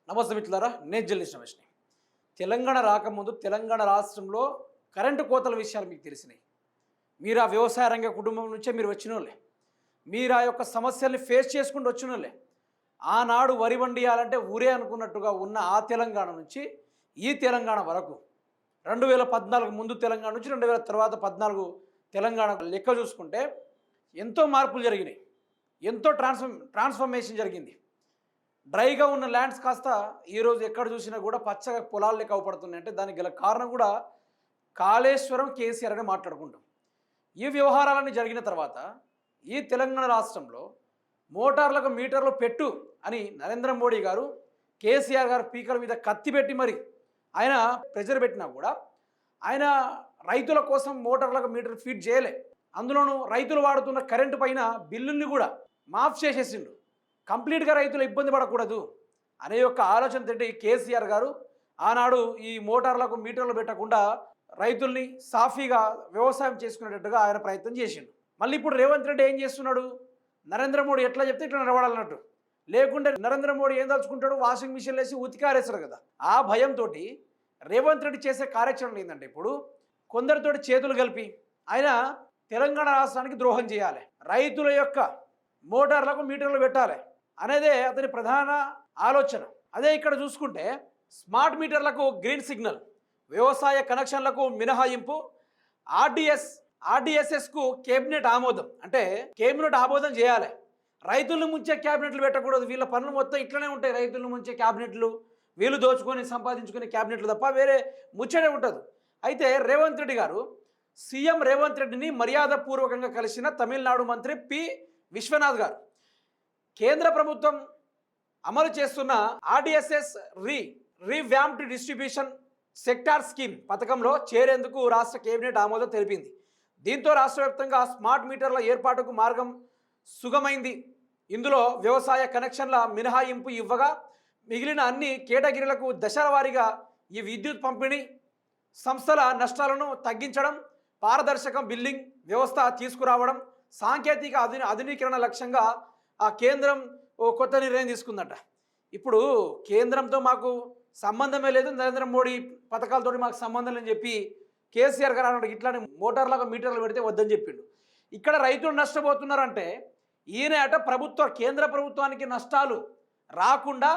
నమస్తే మిత్రులారా, నేను జర్నలిస్ట్ రమేష్ని. తెలంగాణ రాకముందు తెలంగాణ రాష్ట్రంలో కరెంటు కోతల విషయాలు మీకు తెలిసినాయి. మీరు ఆ వ్యవసాయ రంగ కుటుంబం నుంచే మీరు వచ్చినోళ్ళే. మీరు ఆ యొక్క సమస్యల్ని ఫేస్ చేసుకుంటూ వచ్చినోళ్ళే. ఆనాడు వరి వండియాలంటే ఊరే అనుకున్నట్టుగా ఉన్న ఆ తెలంగాణ నుంచి ఈ తెలంగాణ వరకు 2014 ముందు తెలంగాణ నుంచి 2000 తర్వాత 14 తెలంగాణ లెక్క చూసుకుంటే ఎంతో మార్పులు జరిగినాయి. ఎంతో ట్రాన్స్ఫర్మేషన్ జరిగింది. డ్రైగా ఉన్న ల్యాండ్స్ కాస్త ఈరోజు ఎక్కడ చూసినా కూడా పచ్చగా పొలాలు లెక్క అవపడుతున్నాయి. అంటే దానికి గల కారణం కూడా కాళేశ్వరం, కేసీఆర్ అని మాట్లాడుకుంటాం. ఈ వ్యవహారాలన్నీ జరిగిన తర్వాత ఈ తెలంగాణ రాష్ట్రంలో మోటార్లకు మీటర్లు పెట్టు అని నరేంద్ర మోడీ గారు, కేసీఆర్ గారు పీకల మీద కత్తి పెట్టి మరి ఆయన ప్రెజర్ పెట్టినా కూడా ఆయన రైతుల కోసం మోటార్లకు మీటర్ ఫీడ్ చేయలే. అందులోనూ రైతులు వాడుతున్న కరెంటు పైన బిల్లుల్ని కూడా మాఫ్ చేసేసిండు. కంప్లీట్గా రైతులు ఇబ్బంది పడకూడదు అనే యొక్క ఆలోచనతోటి కేసీఆర్ గారు ఆనాడు ఈ మోటార్లకు మీటర్లు పెట్టకుండా రైతుల్ని సాఫీగా వ్యవసాయం చేసుకునేటట్టుగా ఆయన ప్రయత్నం చేసిండు. మళ్ళీ ఇప్పుడు రేవంత్ రెడ్డి ఏం చేస్తున్నాడు? నరేంద్ర మోడీ ఎట్లా చెప్తే ఇట్లా నడవడాలన్నట్టు. లేకుంటే నరేంద్ర మోడీ ఏం తలుచుకుంటాడు? వాషింగ్ మిషన్ వేసి ఉతికారేస్తారు కదా. ఆ భయంతో రేవంత్ రెడ్డి చేసే కార్యాచరణ ఏంటంటే ఇప్పుడు కొందరితోటి చేతులు కలిపి ఆయన తెలంగాణ రాష్ట్రానికి ద్రోహం చేయాలి, రైతుల యొక్క మోటార్లకు మీటర్లు పెట్టాలి అనేదే అతని ప్రధాన ఆలోచన. అదే ఇక్కడ చూసుకుంటే స్మార్ట్ మీటర్లకు గ్రీన్ సిగ్నల్, వ్యవసాయ కనెక్షన్లకు మినహాయింపు, ఆర్డిఎస్ఎస్కు కేబినెట్ ఆమోదం. అంటే కేబినెట్ ఆమోదం చేయాలి. రైతులను ముంచే క్యాబినెట్లు పెట్టకూడదు. వీళ్ళ పనులు మొత్తం ఇట్లనే ఉంటాయి. రైతులను ముంచే క్యాబినెట్లు, వీళ్ళు దోచుకొని సంపాదించుకునే క్యాబినెట్లు తప్ప వేరే ముచ్చటే ఉంటుంది. అయితే రేవంత్ రెడ్డి గారు సీఎం రేవంత్ రెడ్డిని మర్యాదపూర్వకంగా కలిసిన తమిళనాడు మంత్రి పి విశ్వనాథ్ గారు కేంద్ర ప్రభుత్వం అమలు చేస్తున్న RDSS revamped distribution sector scheme పథకంలో చేరేందుకు రాష్ట్ర కేబినెట్ ఆమోదం తెలిపింది. దీంతో రాష్ట్ర వ్యాప్తంగా స్మార్ట్ మీటర్ల ఏర్పాటుకు మార్గం సుగమైంది. ఇందులో వ్యవసాయ కనెక్షన్ల మినహాయింపు ఇవ్వగా మిగిలిన అన్ని కేటగిరీలకు దశల వారీగా ఈ విద్యుత్ పంపిణీ సంస్థల నష్టాలను తగ్గించడం, పారదర్శక బిల్లింగ్ వ్యవస్థ తీసుకురావడం, సాంకేతిక ఆధునీకరణ లక్ష్యంగా ఆ కేంద్రం ఓ కొత్త నిర్ణయం తీసుకుందట. ఇప్పుడు కేంద్రంతో మాకు సంబంధమే లేదు, నరేంద్ర మోడీ పథకాలతో మాకు సంబంధం లేని చెప్పి కేసీఆర్ గారు అన్నాడు. ఇట్లానే మోటార్లకు మీటర్లు పెడితే వద్దని చెప్పిండు. ఇక్కడ రైతులు నష్టపోతున్నారంటే ఈయన అట కేంద్ర ప్రభుత్వానికి నష్టాలు రాకుండా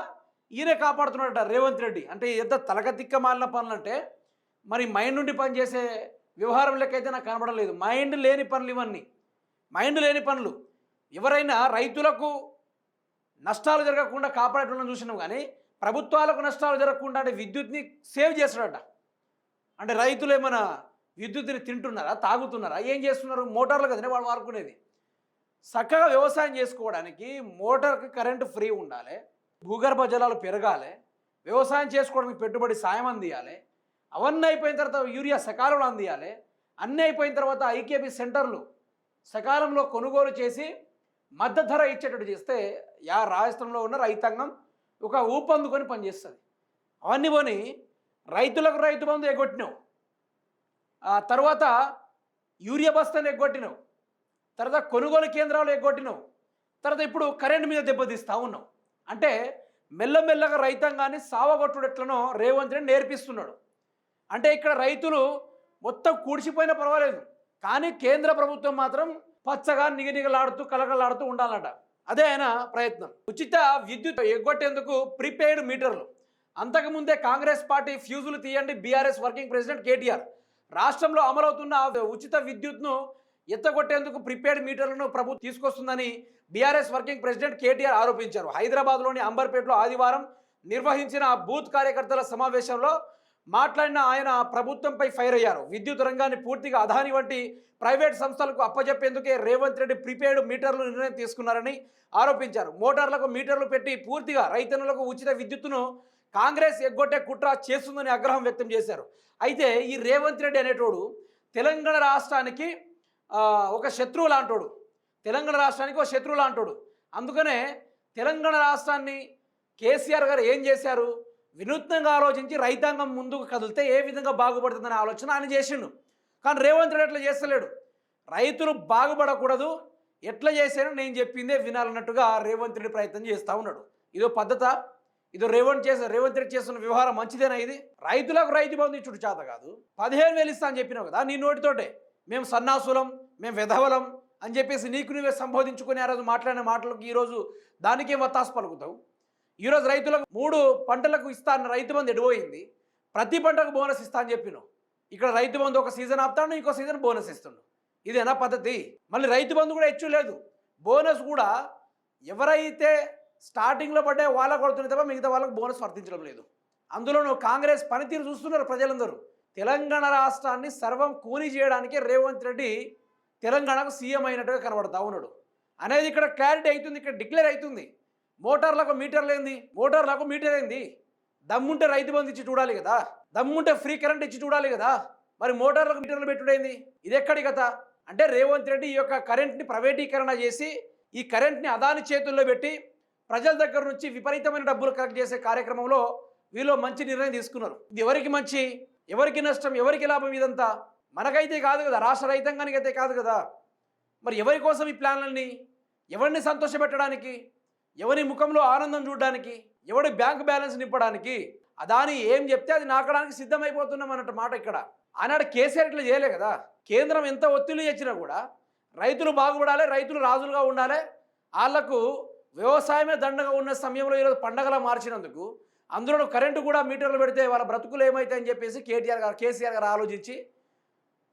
ఈయనే కాపాడుతున్నాడట రేవంత్ రెడ్డి. అంటే ఎంత తలకతిక్క మాలిన పనులు అంటే మరి మైండ్ నుండి పనిచేసే వ్యవహారం లెక్కైతే నాకు కనబడం లేదు. మైండ్ లేని పనులు ఇవన్నీ, మైండ్ లేని పనులు. ఎవరైనా రైతులకు నష్టాలు జరగకుండా కాపాడేటోళ్ళని చూసినాం, కానీ ప్రభుత్వాలకు నష్టాలు జరగకుండా అంటే విద్యుత్ని సేవ్ చేస్తాడట. అంటే రైతులు ఏమైనా విద్యుత్ని తింటున్నారా, తాగుతున్నారా, ఏం చేస్తున్నారు? మోటార్లు కదనే వాళ్ళు వాడుకునేది. చక్కగా వ్యవసాయం చేసుకోవడానికి మోటార్కి కరెంటు ఫ్రీ ఉండాలి, భూగర్భ జలాలు పెరగాలి, వ్యవసాయం చేసుకోవడానికి పెట్టుబడి సాయం అందియాలి, అవన్నీ అయిపోయిన తర్వాత యూరియా సకాలంలో అందియాలి, అన్నీ అయిపోయిన తర్వాత ఐకేపీ సెంటర్లు సకాలంలో కొనుగోలు చేసి మద్దతు ధర ఇచ్చేటట్టు చేస్తే రాష్ట్రంలో ఉన్న రైతాంగం ఒక ఊపందుకొని పనిచేస్తుంది. అవన్నీ పోని రైతులకు రైతు బంధు ఎగ్గొట్టినావు, ఆ తర్వాత యూరియా బస్తాను ఎగ్గొట్టినావు, తర్వాత కొనుగోలు కేంద్రాలు ఎగ్గొట్టినావు, తర్వాత ఇప్పుడు కరెంటు మీద దెబ్బతీస్తూ ఉన్నావు. అంటే మెల్లమెల్లగా రైతాంగాన్ని సావగొట్టుడు ఎట్లనో రేవంత్ రెడ్డి నేర్పిస్తున్నాడు. అంటే ఇక్కడ రైతులు మొత్తం కూడిచిపోయినా పర్వాలేదు, కానీ కేంద్ర ప్రభుత్వం మాత్రం పచ్చగా నిగనిగలాడుతూ కలకలాడుతూ ఉండాలట. అదే ఆయన ప్రయత్నం. ఉచిత విద్యుత్ ఎగ్గొట్టేందుకు ప్రీపెయిడ్ మీటర్లు. అంతకుముందే కాంగ్రెస్ పార్టీ ఫ్యూజులు తీయండి బీఆర్ఎస్ వర్కింగ్ ప్రెసిడెంట్ కేటీఆర్ రాష్ట్రంలో అమలవుతున్న ఉచిత విద్యుత్ను ఎత్తగొట్టేందుకు ప్రీపెయిడ్ మీటర్లను ప్రభుత్వం తీసుకొస్తుందని బీఆర్ఎస్ వర్కింగ్ ప్రెసిడెంట్ కేటీఆర్ ఆరోపించారు. హైదరాబాద్లోని అంబర్పేటలో ఆదివారం నిర్వహించిన బూత్ కార్యకర్తల సమావేశంలో మాట్లాడిన ఆయన ప్రభుత్వంపై ఫైర్ అయ్యారు. విద్యుత్ రంగాన్ని పూర్తిగా అదాని వంటి ప్రైవేట్ సంస్థలకు అప్పజెప్పేందుకే రేవంత్ రెడ్డి ప్రీపెయిడ్ మీటర్లు నిర్ణయం తీసుకున్నారని ఆరోపించారు. మోటార్లకు మీటర్లు పెట్టి పూర్తిగా రైతన్నులకు ఉచిత విద్యుత్తును కాంగ్రెస్ ఎగ్గొట్టే కుట్ర చేస్తుందని ఆగ్రహం వ్యక్తం చేశారు. అయితే ఈ రేవంత్ రెడ్డి అనేటోడు తెలంగాణ రాష్ట్రానికి ఒక శత్రువు లాంటోడు, తెలంగాణ రాష్ట్రానికి ఒక శత్రువు లాంటోడు. అందుకనే తెలంగాణ రాష్ట్రాన్ని కేసీఆర్ గారు ఏం చేశారు? వినూత్నంగా ఆలోచించి రైతాంగం ముందుకు కదిలితే ఏ విధంగా బాగుపడుతుందనే ఆలోచన ఆయన చేసిండు. కానీ రేవంత్ రెడ్డి అట్లా చేస్తలేడు. రైతులు బాగుపడకూడదు, ఎట్లా చేశానో నేను చెప్పిందే వినాలన్నట్టుగా రేవంత్ రెడ్డి ప్రయత్నం చేస్తూ ఉన్నాడు. ఇదో పద్ధత. ఇది రేవంత్ రెడ్డి చేస్తున్న వ్యవహారం మంచిదేనా? ఇది రైతులకు రైతు బంధు ఇచ్చుడు చేత కాదు, 15,000 ఇస్తా అని చెప్పినావు కదా నీ నోటితోటే. మేము సన్నాసులం, మేము వెధవలం అని చెప్పేసి నీకు నువ్వే సంబోధించుకుని ఆ రోజు మాట్లాడిన మాటలకు ఈరోజు దానికే వత్తాసు పలుకుతావు. ఈరోజు రైతులకు 3 పంటలకు ఇస్తా అన్న రైతు బంధు ఎడిపోయింది. ప్రతి పంటకు బోనస్ ఇస్తా అని చెప్పినావు. ఇక్కడ రైతు బంధు ఒక సీజన్ ఆపుతాడు, ఇంకో సీజన్ బోనస్ ఇస్తుండు. ఇదేనా పద్ధతి? మళ్ళీ రైతు బంధు కూడా ఇచ్చు లేదు, బోనస్ కూడా ఎవరైతే స్టార్టింగ్లో పడ్డే వాళ్ళ కొడుతుంది తప్ప మిగతా వాళ్ళకు బోనస్ వర్తించడం లేదు. అందులోనూ కాంగ్రెస్ పనితీరు చూస్తున్నారు ప్రజలందరూ. తెలంగాణ రాష్ట్రాన్ని సర్వం కూని చేయడానికి రేవంత్ రెడ్డి తెలంగాణకు సీఎం అయినట్టుగా కనబడతా ఉన్నాడు అనేది ఇక్కడ క్లారిటీ అవుతుంది, ఇక్కడ డిక్లేర్ అవుతుంది. మోటార్లకు మీటర్ ఏంది? దమ్ముంటే రైతు బంధు ఇచ్చి చూడాలి కదా, దమ్ముంటే ఫ్రీ కరెంట్ ఇచ్చి చూడాలి కదా. మరి మోటార్లకు మీటర్లు పెట్టుడైంది? ఇది ఎక్కడి కథ? అంటే రేవంత్ రెడ్డి ఈ యొక్క కరెంట్ని ప్రైవేటీకరణ చేసి ఈ కరెంట్ని అదాని చేతుల్లో పెట్టి ప్రజల దగ్గర నుంచి విపరీతమైన డబ్బులు కలెక్ట్ చేసే కార్యక్రమంలో వీళ్ళు మంచి నిర్ణయం తీసుకున్నారు. ఇది ఎవరికి మంచి, ఎవరికి నష్టం, ఎవరికి లాభం? ఇదంతా మనకైతే కాదు కదా, రాష్ట్ర రైతాంగానికి అయితే కాదు కదా. మరి ఎవరి కోసం ఈ ప్లాన్లన్నీ? ఎవరిని సంతోషపెట్టడానికి, ఎవరి ముఖంలో ఆనందం చూడడానికి, ఎవడి బ్యాంక్ బ్యాలెన్స్ నింపడానికి? అదాని ఏం చెప్తే అది నాకడానికి సిద్ధమైపోతున్నాం అన్నట్టు మాట ఇక్కడ. ఆనాడు కేసీఆర్ ఇట్లా చేయలే కదా. కేంద్రం ఎంత ఒత్తిడి ఇచ్చినా కూడా రైతులు బాగుపడాలి, రైతులు రాజులుగా ఉండాలి, వాళ్లకు వ్యవసాయమే దండగా ఉన్న సమయంలో ఈరోజు పండగలా మార్చినందుకు, అందులో కరెంటు కూడా మీటర్లు పెడితే వాళ్ళ బ్రతుకులు ఏమవుతాయని చెప్పేసి కేసీఆర్ గారు ఆలోచించి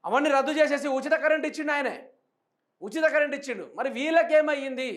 అవన్నీ రద్దు చేసేసి ఉచిత కరెంట్ ఇచ్చిండు. ఆయనే ఉచిత కరెంట్ ఇచ్చిండు. మరి వీళ్ళకేమయ్యింది?